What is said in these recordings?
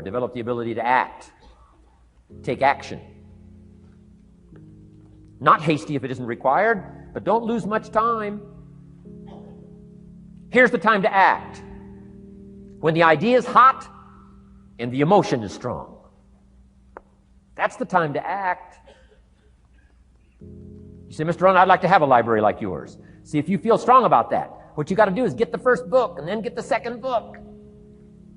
Develop the ability to act. Take action. Not hasty if it isn't required, but don't lose much time. Here's the time to act. When the idea is hot and the emotion is strong. That's the time to act. You say, Mr. Rohn, I'd like to have a library like yours. See, if you feel strong about that, what you got to do is get the first book and then get the second book.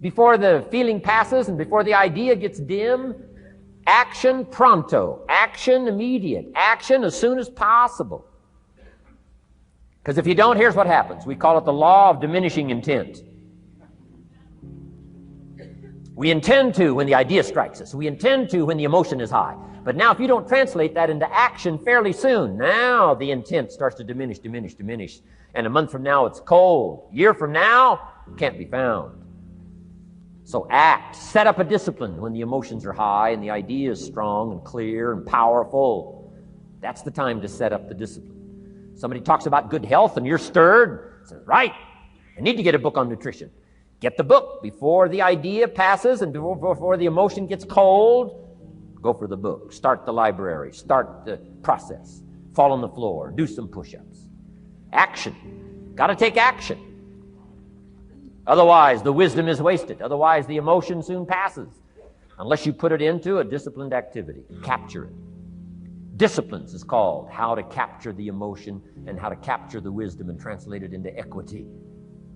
Before the feeling passes and before the idea gets dim, action pronto, action immediate, action as soon as possible. Because if you don't, here's what happens. We call it the law of diminishing intent. We intend to when the idea strikes us. We intend to when the emotion is high. But now if you don't translate that into action fairly soon, now the intent starts to diminish. And a month from now, it's cold. A year from now, it can't be found. So act. Set up a discipline when the emotions are high and the idea is strong and clear and powerful. That's the time to set up the discipline. Somebody talks about good health and you're stirred. Says, right, I need to get a book on nutrition. Get the book before the idea passes and before the emotion gets cold. Go for the book. Start the library. Start the process. Fall on the floor. Do some push-ups. Action. Got to take action. Otherwise, the wisdom is wasted. Otherwise, the emotion soon passes. Unless you put it into a disciplined activity. Capture it. Disciplines is called how to capture the emotion and how to capture the wisdom and translate it into equity.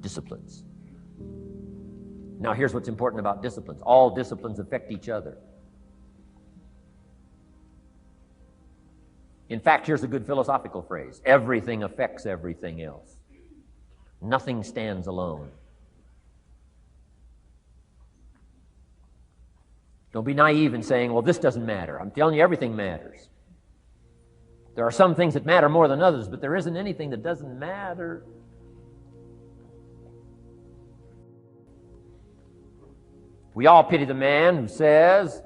Disciplines. Now, here's what's important about disciplines. All disciplines affect each other. In fact, here's a good philosophical phrase. Everything affects everything else. Nothing stands alone. Don't be naive in saying, well, this doesn't matter. I'm telling you, everything matters. There are some things that matter more than others, but there isn't anything that doesn't matter. We all pity the man who says,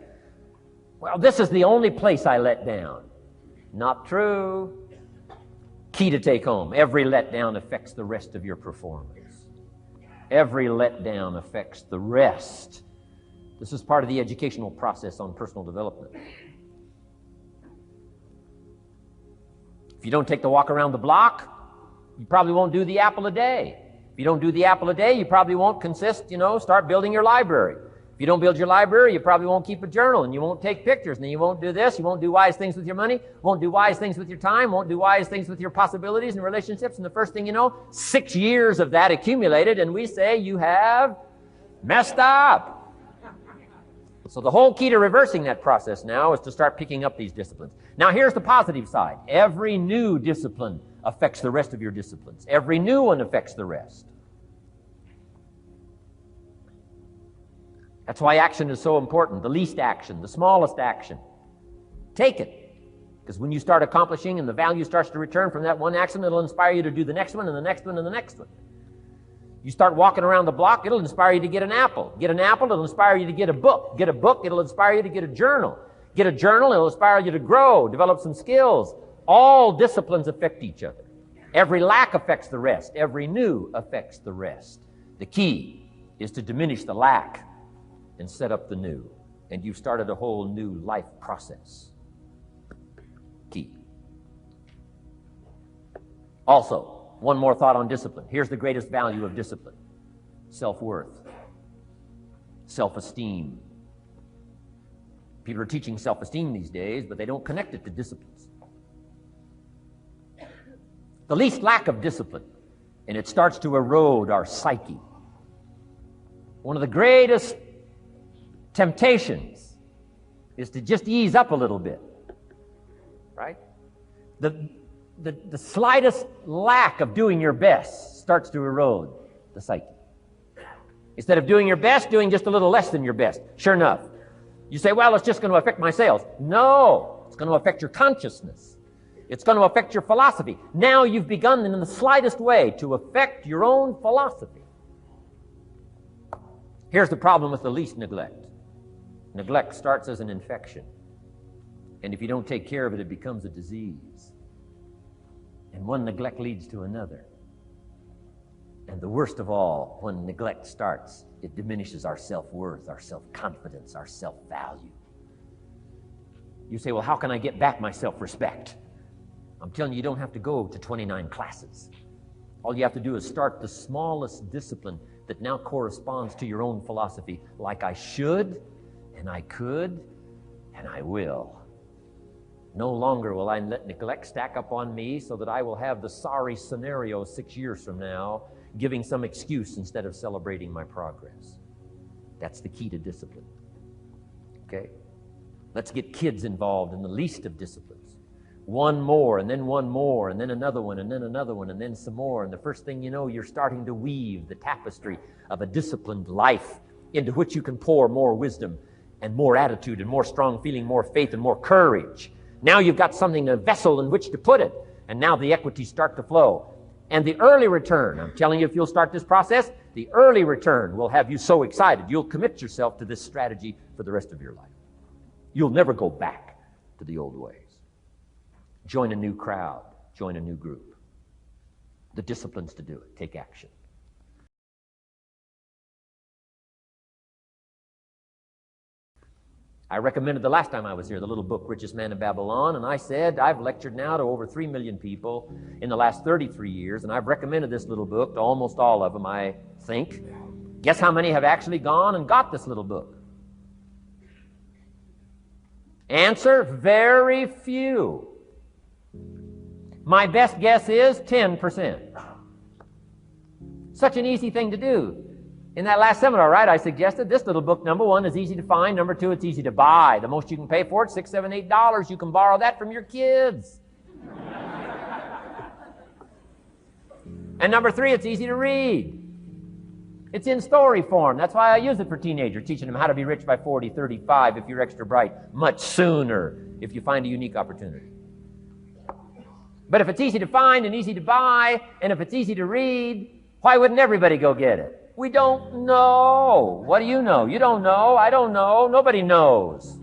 well, this is the only place I let down. Not true. Key to take home. Every letdown affects the rest of your performance. Every letdown affects the rest. This is part of the educational process on personal development. If you don't take the walk around the block, you probably won't do the apple a day. If you don't do the apple a day, you probably won't start building your library. If you don't build your library, you probably won't keep a journal, and you won't take pictures, and then you won't do this, you won't do wise things with your money, won't do wise things with your time, won't do wise things with your possibilities and relationships, and the first thing you know, 6 years of that accumulated, and we say you have messed up. So the whole key to reversing that process now is to start picking up these disciplines. Now here's the positive side. Every new discipline affects the rest of your disciplines. Every new one affects the rest. That's why action is so important. The least action, the smallest action. Take it. Because when you start accomplishing and the value starts to return from that one action, it'll inspire you to do the next one and the next one and the next one. You start walking around the block, it'll inspire you to get an apple. Get an apple, it'll inspire you to get a book. Get a book, it'll inspire you to get a journal. Get a journal, it'll inspire you to grow, develop some skills. All disciplines affect each other. Every lack affects the rest. Every new affects the rest. The key is to diminish the lack and set up the new. And you've started a whole new life process. Key. Also, one more thought on discipline. Here's the greatest value of discipline. Self-worth. Self-esteem. People are teaching self-esteem these days, but they don't connect it to disciplines. The least lack of discipline, and it starts to erode our psyche. One of the greatest temptations is to just ease up a little bit, right? The slightest lack of doing your best starts to erode the psyche. Instead of doing your best, doing just a little less than your best. Sure enough, you say, well, it's just going to affect my sales. No, it's going to affect your consciousness. It's going to affect your philosophy. Now you've begun in the slightest way to affect your own philosophy. Here's the problem with the least neglect. Neglect starts as an infection. And if you don't take care of it, it becomes a disease. And one neglect leads to another. And the worst of all, when neglect starts, it diminishes our self-worth, our self-confidence, our self-value. You say, well, how can I get back my self-respect? I'm telling you, you don't have to go to 29 classes. All you have to do is start the smallest discipline that now corresponds to your own philosophy, like I should, and I could, and I will. No longer will I let neglect stack up on me so that I will have the sorry scenario 6 years from now, giving some excuse instead of celebrating my progress. That's the key to discipline. Okay? Let's get kids involved in the least of disciplines. One more, and then one more, and then another one, and then another one, and then some more. And the first thing you know, you're starting to weave the tapestry of a disciplined life into which you can pour more wisdom and more attitude and more strong feeling, more faith and more courage. Now you've got something, a vessel in which to put it. And now the equities start to flow. And the early return, I'm telling you, if you'll start this process, the early return will have you so excited. You'll commit yourself to this strategy for the rest of your life. You'll never go back to the old ways. Join a new crowd. Join a new group. The disciplines to do it. Take action. I recommended the last time I was here the little book, Richest Man in Babylon, and I said I've lectured now to over 3 million people in the last 33 years, and I've recommended this little book to almost all of them, I think. Guess how many have actually gone and got this little book? Answer, very few. My best guess is 10%. Such an easy thing to do. In that last seminar, right, I suggested this little book, number one, is easy to find. Number two, it's easy to buy. The most you can pay for it, $6, $7, $8. You can borrow that from your kids. And number three, it's easy to read. It's in story form. That's why I use it for teenagers, teaching them how to be rich by 40, 35, if you're extra bright, much sooner, if you find a unique opportunity. But if it's easy to find and easy to buy, and if it's easy to read, why wouldn't everybody go get it? We don't know. What do you know? You don't know. I don't know. Nobody knows.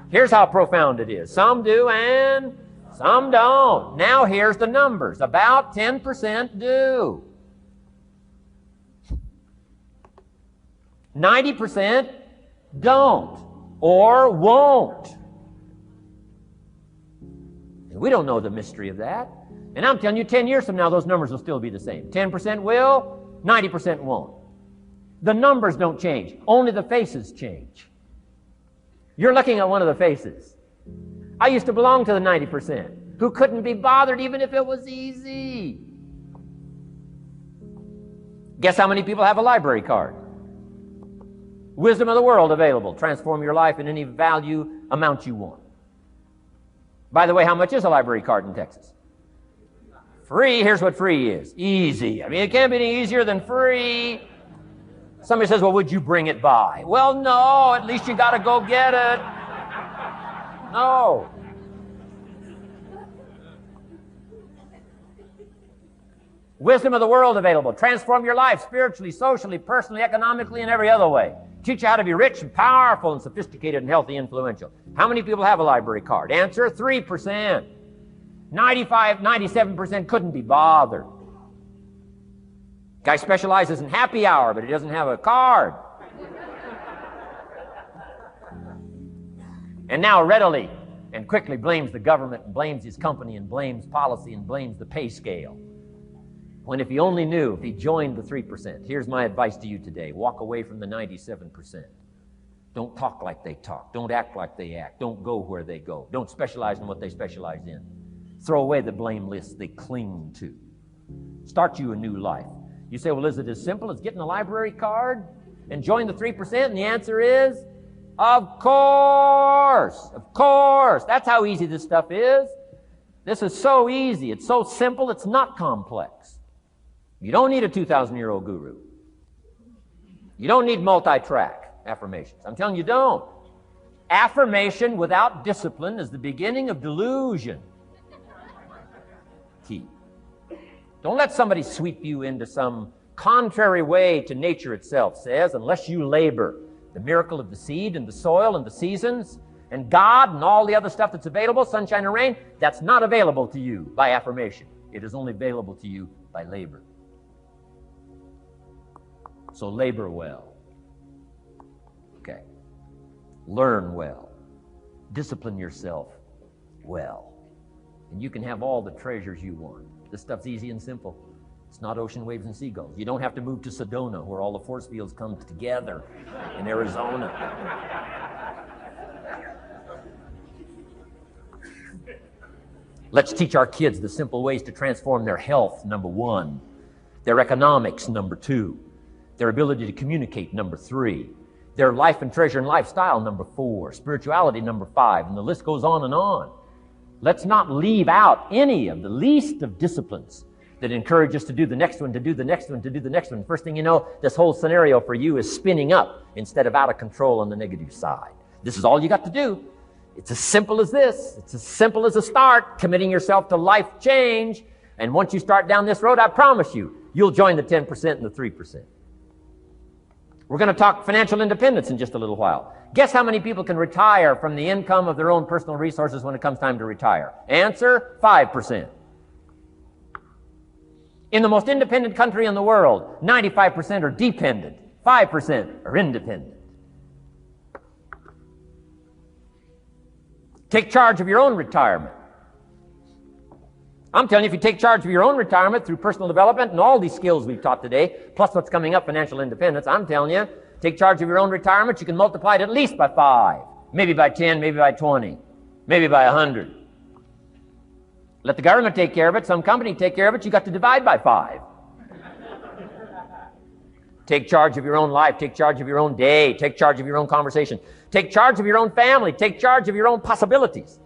Here's how profound it is. Some do and some don't. Now here's the numbers. About 10% do. 90% don't or won't. And we don't know the mystery of that. And I'm telling you, 10 years from now, those numbers will still be the same. 10% will, 90% won't. The numbers don't change. Only the faces change. You're looking at one of the faces. I used to belong to the 90% who couldn't be bothered even if it was easy. Guess how many people have a library card? Wisdom of the world available. Transform your life in any value amount you want. By the way, how much is a library card in Texas? Free. Here's what free is. Easy. I mean, it can't be any easier than free. Somebody says, well, would you bring it by? Well, no. At least you got to go get it. No. Wisdom of the world available. Transform your life spiritually, socially, personally, economically, and every other way. Teach you how to be rich and powerful and sophisticated and healthy and influential. How many people have a library card? Answer, 3%. 95, 97% couldn't be bothered. Guy specializes in happy hour, but he doesn't have a card. And now readily and quickly blames the government and blames his company and blames policy and blames the pay scale. When if he only knew, if he joined the 3%, here's my advice to you today. Walk away from the 97%. Don't talk like they talk. Don't act like they act. Don't go where they go. Don't specialize in what they specialize in. Throw away the blame list they cling to. Start you a new life. You say, well, is it as simple as getting a library card and join the 3%? And the answer is, of course. Of course. That's how easy this stuff is. This is so easy. It's so simple. It's not complex. You don't need a 2,000-year-old guru. You don't need multi-track affirmations. I'm telling you, don't. Affirmation without discipline is the beginning of delusion. Key. Don't let somebody sweep you into some contrary way to nature itself says, unless you labor. The miracle of the seed and the soil and the seasons and God and all the other stuff that's available, sunshine and rain, that's not available to you by affirmation. It is only available to you by labor. So labor well. Okay. Learn well. Discipline yourself well. And you can have all the treasures you want. This stuff's easy and simple. It's not ocean waves and seagulls. You don't have to move to Sedona, where all the force fields come together in Arizona. Let's teach our kids the simple ways to transform their health, number 1. Their economics, number 2. Their ability to communicate, number 3. Their life and treasure and lifestyle, number 4. Spirituality, number 5. And the list goes on and on. Let's not leave out any of the least of disciplines that encourage us to do the next one, to do the next one, to do the next one. First thing you know, this whole scenario for you is spinning up instead of out of control on the negative side. This is all you got to do. It's as simple as this. It's as simple as a start, committing yourself to life change. And once you start down this road, I promise you, you'll join the 10% and the 3%. We're going to talk financial independence in just a little while. Guess how many people can retire from the income of their own personal resources when it comes time to retire? Answer, 5%. In the most independent country in the world, 95% are dependent, 5% are independent. Take charge of your own retirement. I'm telling you, if you take charge of your own retirement through personal development and all these skills we've taught today, plus what's coming up, financial independence, I'm telling you, take charge of your own retirement, you can multiply it at least by 5, maybe by 10, maybe by 20, maybe by 100. Let the government take care of it, some company take care of it, you got to divide by 5. Take charge of your own life, take charge of your own day, take charge of your own conversation, take charge of your own family, take charge of your own possibilities.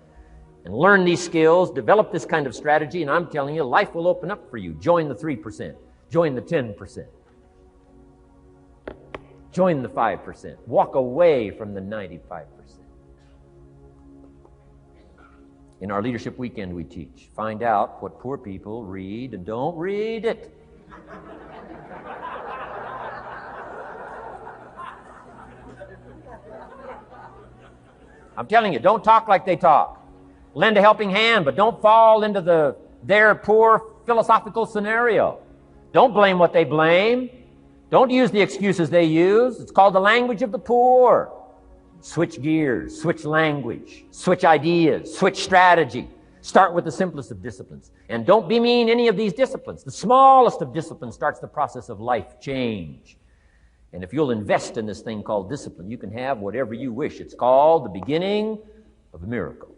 And learn these skills, develop this kind of strategy, and I'm telling you, life will open up for you. Join the 3%. Join the 10%. Join the 5%. Walk away from the 95%. In our Leadership Weekend we teach, find out what poor people read and don't read it. I'm telling you, don't talk like they talk. Lend a helping hand, but don't fall into their poor philosophical scenario. Don't blame what they blame. Don't use the excuses they use. It's called the language of the poor. Switch gears, switch language, switch ideas, switch strategy. Start with the simplest of disciplines. And don't bemean any of these disciplines. The smallest of disciplines starts the process of life change. And if you'll invest in this thing called discipline, you can have whatever you wish. It's called the beginning of a miracle.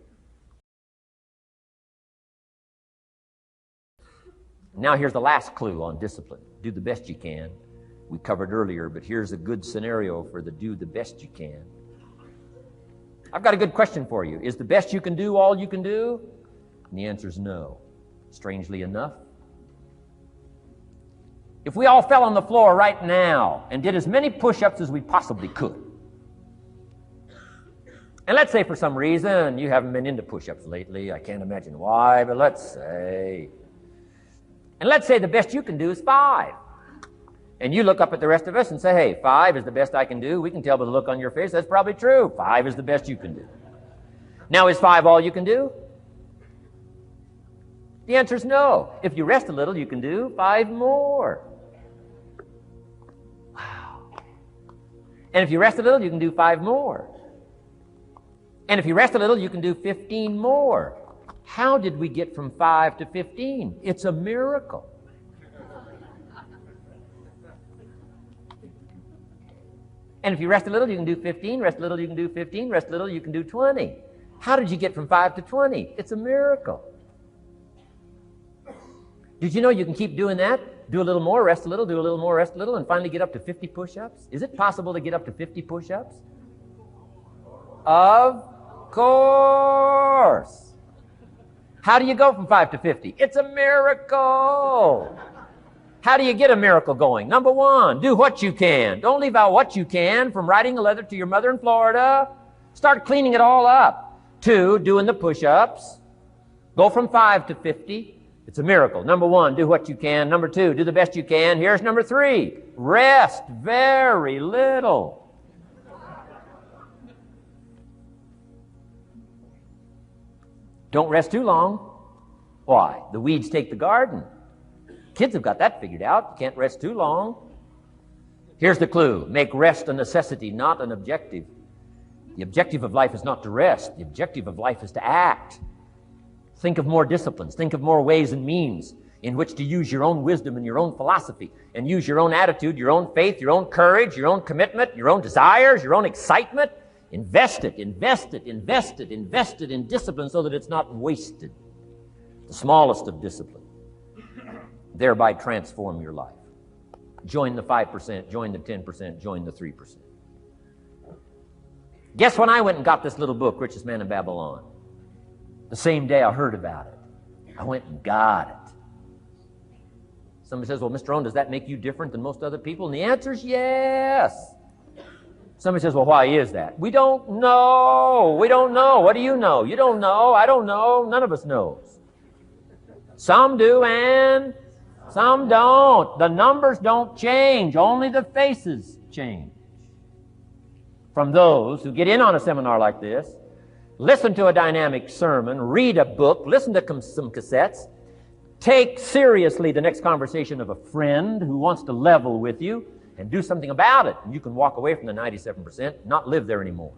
Now here's the last clue on discipline. Do the best you can. We covered earlier, but here's a good scenario for the do the best you can. I've got a good question for you. Is the best you can do all you can do? And the answer is no. Strangely enough. If we all fell on the floor right now and did as many push-ups as we possibly could, and let's say for some reason you haven't been into push-ups lately, I can't imagine why, but let's say the best you can do is 5. And you look up at the rest of us and say, hey, 5 is the best I can do. We can tell by the look on your face that's probably true. 5 is the best you can do. Now, is 5 all you can do? The answer is no. If you rest a little, you can do 5 more. Wow. And if you rest a little, you can do 5 more. And if you rest a little, you can do 15 more. How did we get from 5 to 15? It's a miracle. And if you rest a little, you can do 15. Rest a little, you can do 15. Rest a little, you can do 20. How did you get from 5 to 20? It's a miracle. Did you know you can keep doing that? Do a little more, rest a little, do a little more, rest a little, and finally get up to 50 push-ups? Is it possible to get up to 50 push-ups? Of course. How do you go from 5 to 50? It's a miracle. How do you get a miracle going? Number 1, do what you can. Don't leave out what you can, from writing a letter to your mother in Florida. Start cleaning it all up. 2, doing the push-ups. Go from 5 to 50. It's a miracle. Number 1, do what you can. Number 2, do the best you can. Here's number 3, rest very little. Don't rest too long. Why? The weeds take the garden. Kids have got that figured out. You can't rest too long. Here's the clue. Make rest a necessity, not an objective. The objective of life is not to rest. The objective of life is to act. Think of more disciplines. Think of more ways and means in which to use your own wisdom and your own philosophy and use your own attitude, your own faith, your own courage, your own commitment, your own desires, your own excitement. Invest it in discipline so that it's not wasted. The smallest of discipline. Thereby transform your life. Join the 5%, join the 10%, join the 3%. Guess when I went and got this little book, Richest Man in Babylon? The same day I heard about it. I went and got it. Somebody says, well, Mr. Rohn, does that make you different than most other people? And the answer is yes. Somebody says, well, why is that? We don't know. We don't know. What do you know? You don't know. I don't know. None of us knows. Some do and some don't. The numbers don't change. Only the faces change. From those who get in on a seminar like this, listen to a dynamic sermon, read a book, listen to some cassettes, take seriously the next conversation of a friend who wants to level with you, and do something about it. And you can walk away from the 97%, not live there anymore.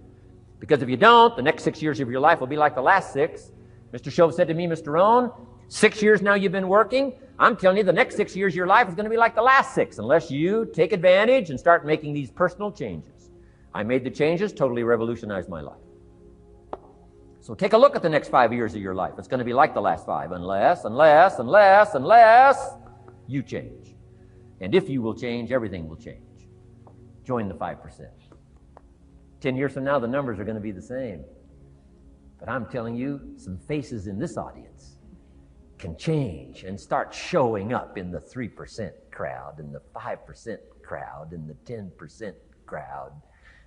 Because if you don't, the next 6 years of your life will be like the last 6. Mr. Shove said to me, Mr. Rohn, 6 years now you've been working. I'm telling you, the next 6 years of your life is going to be like the last 6, unless you take advantage and start making these personal changes. I made the changes, totally revolutionized my life. So take a look at the next 5 years of your life. It's going to be like the last 5, unless you change. And if you will change, everything will change. Join the 5%. 10 years from now, the numbers are going to be the same. But I'm telling you, some faces in this audience can change and start showing up in the 3% crowd, in the 5% crowd, in the 10% crowd,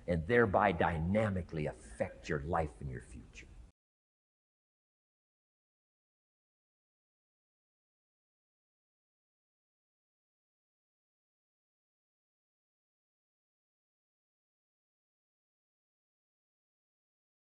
and thereby dynamically affect your life and your future.